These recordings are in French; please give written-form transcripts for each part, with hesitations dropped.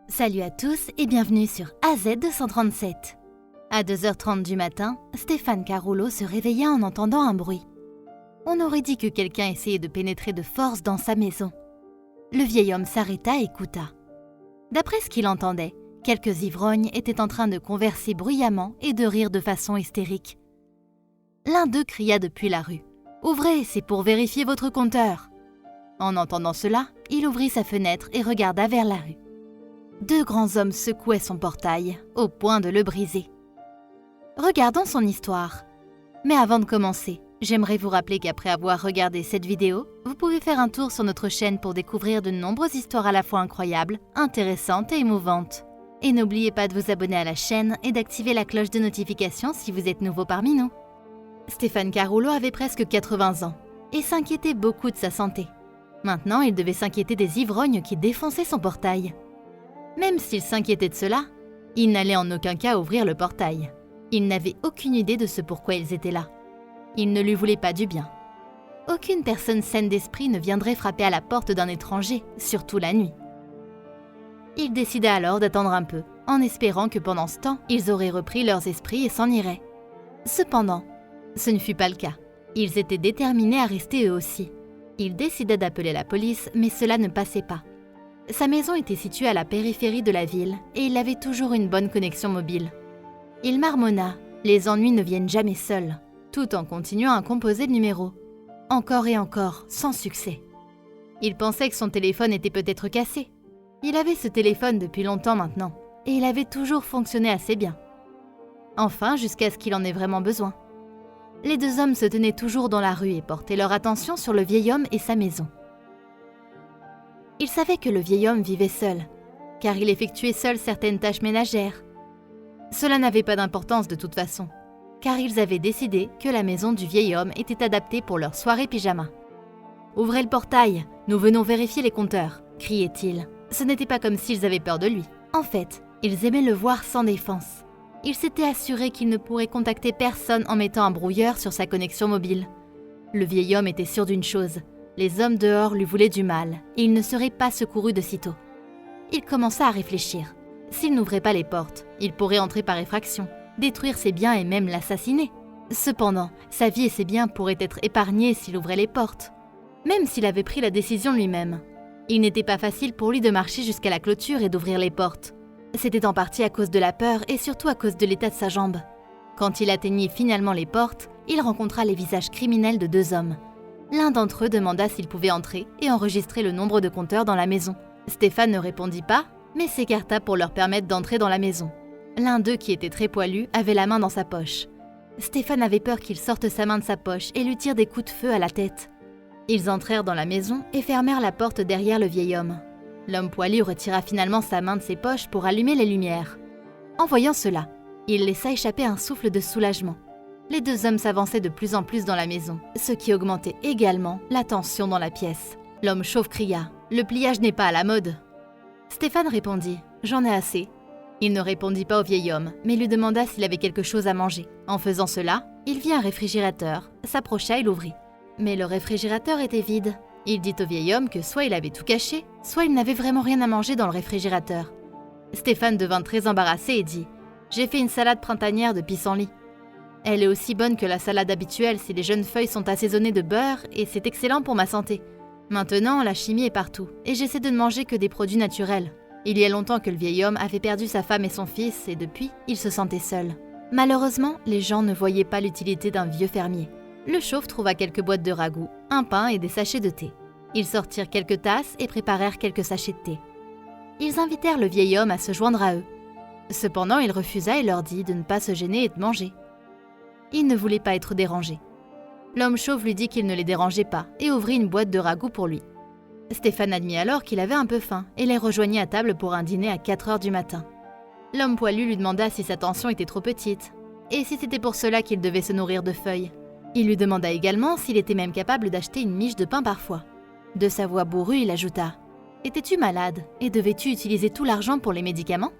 Salut à tous et bienvenue sur AZ237. À 2h30 du matin, Stéphane Carollo se réveilla en entendant un bruit. On aurait dit que quelqu'un essayait de pénétrer de force dans sa maison. Le vieil homme s'arrêta et écouta. D'après ce qu'il entendait, quelques ivrognes étaient en train de converser bruyamment et de rire de façon hystérique. L'un d'eux cria depuis la rue « Ouvrez, c'est pour vérifier votre compteur !» En entendant cela, il ouvrit sa fenêtre et regarda vers la rue. Deux grands hommes secouaient son portail, au point de le briser. Regardons son histoire. Mais avant de commencer, j'aimerais vous rappeler qu'après avoir regardé cette vidéo, vous pouvez faire un tour sur notre chaîne pour découvrir de nombreuses histoires à la fois incroyables, intéressantes et émouvantes. Et n'oubliez pas de vous abonner à la chaîne et d'activer la cloche de notification si vous êtes nouveau parmi nous. Stéphane Carollo avait presque 80 ans et s'inquiétait beaucoup de sa santé. Maintenant, il devait s'inquiéter des ivrognes qui défonçaient son portail. Même s'il s'inquiétait de cela, il n'allait en aucun cas ouvrir le portail. Il n'avait aucune idée de ce pourquoi ils étaient là. Ils ne lui voulaient pas du bien. Aucune personne saine d'esprit ne viendrait frapper à la porte d'un étranger, surtout la nuit. Il décida alors d'attendre un peu, en espérant que pendant ce temps, ils auraient repris leurs esprits et s'en iraient. Cependant, ce ne fut pas le cas. Ils étaient déterminés à rester eux aussi. Il décida d'appeler la police, mais cela ne passait pas. Sa maison était située à la périphérie de la ville et il avait toujours une bonne connexion mobile. Il marmonna « Les ennuis ne viennent jamais seuls », tout en continuant à composer le numéro. Encore et encore, sans succès. Il pensait que son téléphone était peut-être cassé. Il avait ce téléphone depuis longtemps maintenant et il avait toujours fonctionné assez bien. Enfin, jusqu'à ce qu'il en ait vraiment besoin. Les deux hommes se tenaient toujours dans la rue et portaient leur attention sur le vieil homme et sa maison. Il savait que le vieil homme vivait seul, car il effectuait seul certaines tâches ménagères. Cela n'avait pas d'importance de toute façon, car ils avaient décidé que la maison du vieil homme était adaptée pour leur soirée pyjama. « Ouvrez le portail, nous venons vérifier les compteurs !» criait-il. Ce n'était pas comme s'ils avaient peur de lui. En fait, ils aimaient le voir sans défense. Ils s'étaient assurés qu'il ne pourrait contacter personne en mettant un brouilleur sur sa connexion mobile. Le vieil homme était sûr d'une chose. Les hommes dehors lui voulaient du mal et il ne serait pas secouru de sitôt. Il commença à réfléchir. S'il n'ouvrait pas les portes, il pourrait entrer par effraction, détruire ses biens et même l'assassiner. Cependant, sa vie et ses biens pourraient être épargnés s'il ouvrait les portes, même s'il avait pris la décision lui-même. Il n'était pas facile pour lui de marcher jusqu'à la clôture et d'ouvrir les portes. C'était en partie à cause de la peur et surtout à cause de l'état de sa jambe. Quand il atteignit finalement les portes, il rencontra les visages criminels de deux hommes. L'un d'entre eux demanda s'il pouvait entrer et enregistrer le nombre de compteurs dans la maison. Stéphane ne répondit pas, mais s'écarta pour leur permettre d'entrer dans la maison. L'un d'eux, qui était très poilu, avait la main dans sa poche. Stéphane avait peur qu'il sorte sa main de sa poche et lui tire des coups de feu à la tête. Ils entrèrent dans la maison et fermèrent la porte derrière le vieil homme. L'homme poilu retira finalement sa main de ses poches pour allumer les lumières. En voyant cela, il laissa échapper un souffle de soulagement. Les deux hommes s'avançaient de plus en plus dans la maison, ce qui augmentait également la tension dans la pièce. L'homme chauve cria « Le pliage n'est pas à la mode !» Stéphane répondit « J'en ai assez ». Il ne répondit pas au vieil homme, mais lui demanda s'il avait quelque chose à manger. En faisant cela, il vit un réfrigérateur, s'approcha et l'ouvrit. Mais le réfrigérateur était vide. Il dit au vieil homme que soit il avait tout caché, soit il n'avait vraiment rien à manger dans le réfrigérateur. Stéphane devint très embarrassé et dit « J'ai fait une salade printanière de pissenlit. Elle est aussi bonne que la salade habituelle si les jeunes feuilles sont assaisonnées de beurre et c'est excellent pour ma santé. Maintenant, la chimie est partout et j'essaie de ne manger que des produits naturels. » Il y a longtemps que le vieil homme avait perdu sa femme et son fils et depuis, il se sentait seul. Malheureusement, les gens ne voyaient pas l'utilité d'un vieux fermier. Le chauve trouva quelques boîtes de ragoût, un pain et des sachets de thé. Ils sortirent quelques tasses et préparèrent quelques sachets de thé. Ils invitèrent le vieil homme à se joindre à eux. Cependant, il refusa et leur dit de ne pas se gêner et de manger. Il ne voulait pas être dérangé. L'homme chauve lui dit qu'il ne les dérangeait pas et ouvrit une boîte de ragoût pour lui. Stéphane admit alors qu'il avait un peu faim et les rejoignit à table pour un dîner à 4h du matin. L'homme poilu lui demanda si sa tension était trop petite et si c'était pour cela qu'il devait se nourrir de feuilles. Il lui demanda également s'il était même capable d'acheter une miche de pain parfois. De sa voix bourrue, il ajouta « Étais-tu malade et devais-tu utiliser tout l'argent pour les médicaments ?»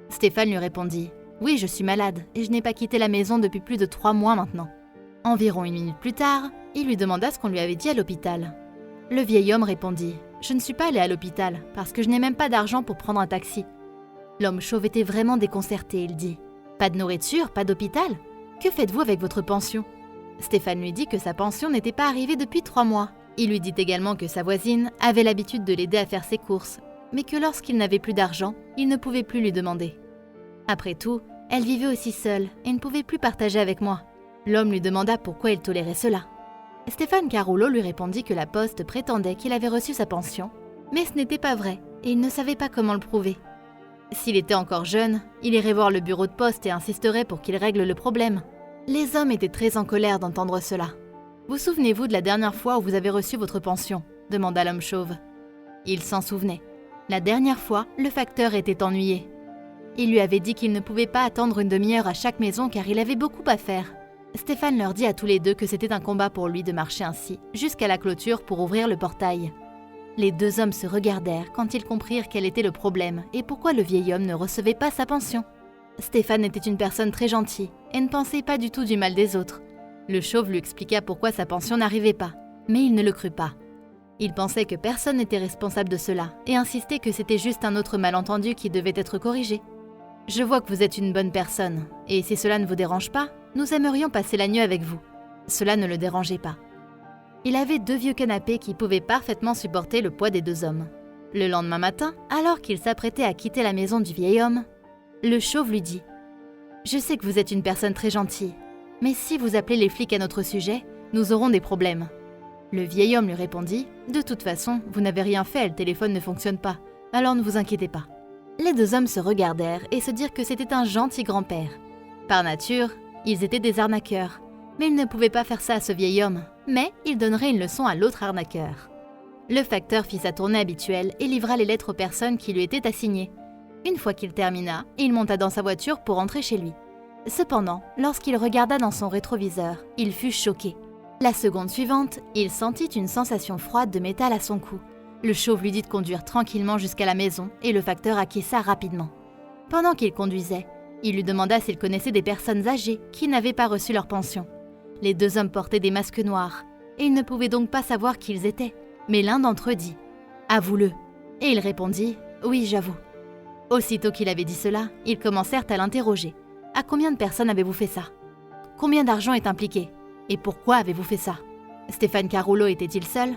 Stéphane lui répondit « Oui, je suis malade et je n'ai pas quitté la maison depuis plus de 3 mois maintenant. » Environ 1 minute plus tard, il lui demanda ce qu'on lui avait dit à l'hôpital. Le vieil homme répondit « Je ne suis pas allé à l'hôpital parce que je n'ai même pas d'argent pour prendre un taxi. L'homme chauve était vraiment déconcerté, il dit « Pas de nourriture, pas d'hôpital? Que faites-vous avec votre pension ?» Stéphane lui dit que sa pension n'était pas arrivée depuis 3 mois. Il lui dit également que sa voisine avait l'habitude de l'aider à faire ses courses, mais que lorsqu'il n'avait plus d'argent, il ne pouvait plus lui demander. Après tout, elle vivait aussi seule et ne pouvait plus partager avec moi. L'homme lui demanda pourquoi il tolérait cela. Stéphane Carollo lui répondit que la poste prétendait qu'il avait reçu sa pension, mais ce n'était pas vrai et il ne savait pas comment le prouver. S'il était encore jeune, il irait voir le bureau de poste et insisterait pour qu'il règle le problème. Les hommes étaient très en colère d'entendre cela. « Vous souvenez-vous de la dernière fois où vous avez reçu votre pension ?» demanda l'homme chauve. Il s'en souvenait. La dernière fois, le facteur était ennuyé. Il lui avait dit qu'il ne pouvait pas attendre une demi-heure à chaque maison car il avait beaucoup à faire. Stéphane leur dit à tous les deux que c'était un combat pour lui de marcher ainsi, jusqu'à la clôture pour ouvrir le portail. Les 2 hommes se regardèrent quand ils comprirent quel était le problème et pourquoi le vieil homme ne recevait pas sa pension. Stéphane était une personne très gentille et ne pensait pas du tout du mal des autres. Le chauve lui expliqua pourquoi sa pension n'arrivait pas, mais il ne le crut pas. Il pensait que personne n'était responsable de cela et insistait que c'était juste un autre malentendu qui devait être corrigé. « Je vois que vous êtes une bonne personne, et si cela ne vous dérange pas, nous aimerions passer la nuit avec vous. » Cela ne le dérangeait pas. Il avait 2 vieux canapés qui pouvaient parfaitement supporter le poids des 2 hommes. Le lendemain matin, alors qu'il s'apprêtait à quitter la maison du vieil homme, le chauve lui dit « Je sais que vous êtes une personne très gentille, mais si vous appelez les flics à notre sujet, nous aurons des problèmes. » Le vieil homme lui répondit « De toute façon, vous n'avez rien fait, le téléphone ne fonctionne pas, alors ne vous inquiétez pas. » Les 2 hommes se regardèrent et se dirent que c'était un gentil grand-père. Par nature, ils étaient des arnaqueurs, mais ils ne pouvaient pas faire ça à ce vieil homme, mais ils donneraient une leçon à l'autre arnaqueur. Le facteur fit sa tournée habituelle et livra les lettres aux personnes qui lui étaient assignées. Une fois qu'il termina, il monta dans sa voiture pour rentrer chez lui. Cependant, lorsqu'il regarda dans son rétroviseur, il fut choqué. La seconde suivante, il sentit une sensation froide de métal à son cou. Le chauve lui dit de conduire tranquillement jusqu'à la maison et le facteur acquiesça rapidement. Pendant qu'il conduisait, il lui demanda s'il connaissait des personnes âgées qui n'avaient pas reçu leur pension. Les 2 hommes portaient des masques noirs et ils ne pouvaient donc pas savoir qui ils étaient. Mais l'un d'entre eux dit « Avoue-le » et il répondit « Oui, j'avoue ». Aussitôt qu'il avait dit cela, ils commencèrent à l'interroger. « À combien de personnes avez-vous fait ça? Combien d'argent est impliqué? Et pourquoi avez-vous fait ça? Stéphane Carollo était-il seul? »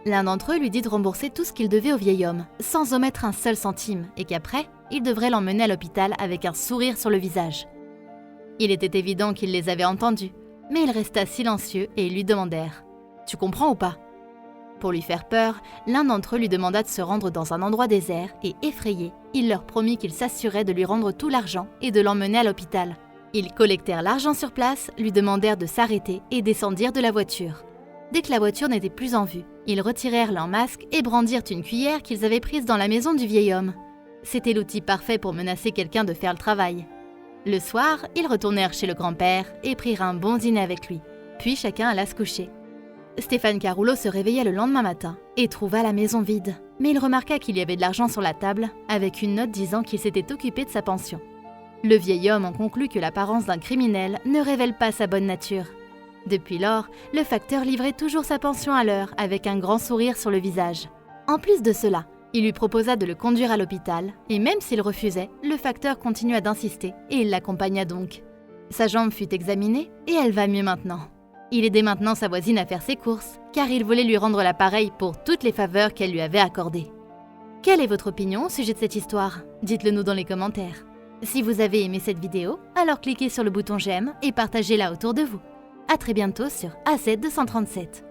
L'un d'entre eux lui dit de rembourser tout ce qu'il devait au vieil homme, sans omettre un seul centime, et qu'après, il devrait l'emmener à l'hôpital avec un sourire sur le visage. Il était évident qu'il les avait entendus, mais il resta silencieux et ils lui demandèrent « Tu comprends ou pas ?» Pour lui faire peur, l'un d'entre eux lui demanda de se rendre dans un endroit désert et effrayé, il leur promit qu'il s'assurait de lui rendre tout l'argent et de l'emmener à l'hôpital. Ils collectèrent l'argent sur place, lui demandèrent de s'arrêter et descendirent de la voiture. Dès que la voiture n'était plus en vue, ils retirèrent leur masque et brandirent une cuillère qu'ils avaient prise dans la maison du vieil homme. C'était l'outil parfait pour menacer quelqu'un de faire le travail. Le soir, ils retournèrent chez le grand-père et prirent un bon dîner avec lui, puis chacun alla se coucher. Stéphane Carollo se réveilla le lendemain matin et trouva la maison vide, mais il remarqua qu'il y avait de l'argent sur la table, avec une note disant qu'il s'était occupé de sa pension. Le vieil homme en conclut que l'apparence d'un criminel ne révèle pas sa bonne nature. Depuis lors, le facteur livrait toujours sa pension à l'heure avec un grand sourire sur le visage. En plus de cela, il lui proposa de le conduire à l'hôpital et même s'il refusait, le facteur continua d'insister et il l'accompagna donc. Sa jambe fut examinée et elle va mieux maintenant. Il aidait maintenant sa voisine à faire ses courses car il voulait lui rendre l'appareil pour toutes les faveurs qu'elle lui avait accordées. Quelle est votre opinion au sujet de cette histoire? Dites-le nous dans les commentaires. Si vous avez aimé cette vidéo, alors cliquez sur le bouton j'aime et partagez-la autour de vous. À très bientôt sur AZ237.